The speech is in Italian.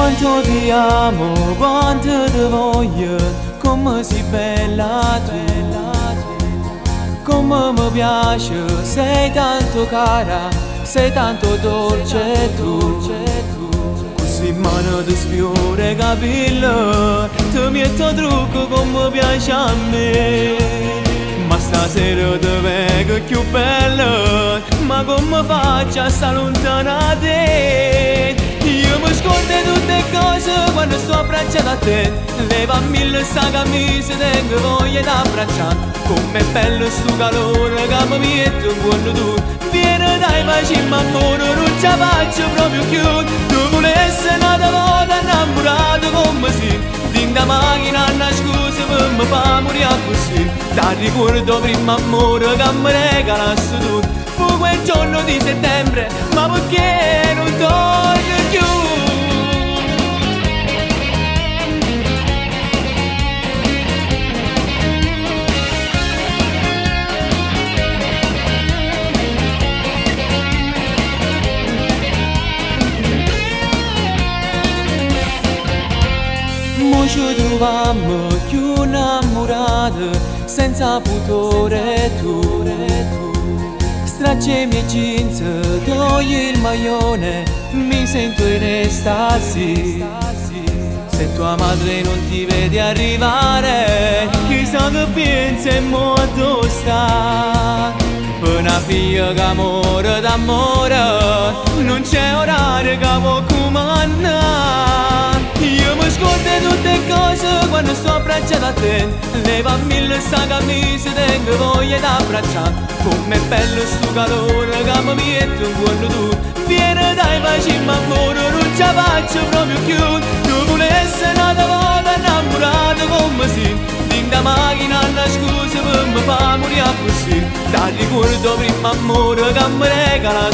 Quanto ti amo, quanto ti voglio, come sei bella tu, come mi piace, sei tanto cara, sei tanto dolce tu. Così in mano ti sfiore i capelli, ti metto trucco come piace a me. Ma stasera ti vedo più bella, ma come faccio a stare lontana da te? Io mi scordo tutte cose quando sto abbracciato a te. Leva mille sta camicia, tengo voglia di abbracciare. Com'è bello sto calore che mi metto quando tu vieni dai bacini, ma amore non ce la faccio proprio più. Tu volessi un'altra volta innamorato come si din da macchina una scusa per mi fa morire così. Ti ricordo prima amore che mi regalassi tu, fu quel giorno di settembre, ma perché non torno più? Mo ci troviamo più innamorati, senza pudore tu. Stracci i miei jeans, togli il maglione, mi sento in estasi. Se tua madre non ti vede arrivare, chissà che pensa e mo dove sta. Per una figlia che amore d'amore, non c'è orario che può comandare. Io mi scordo tutte cose quando sto abbracciato a te. Leva mille sta camicia, tengo voglia di abbracciare. Com'è bello sto calore che mi metto quando tu vieni dai bacini, ma amore non ce la faccio proprio più. Tu volessi un'altra volta innamorato come si din da macchina una scusa per mi fa morire così. Ti ricordo prima amore che mi regala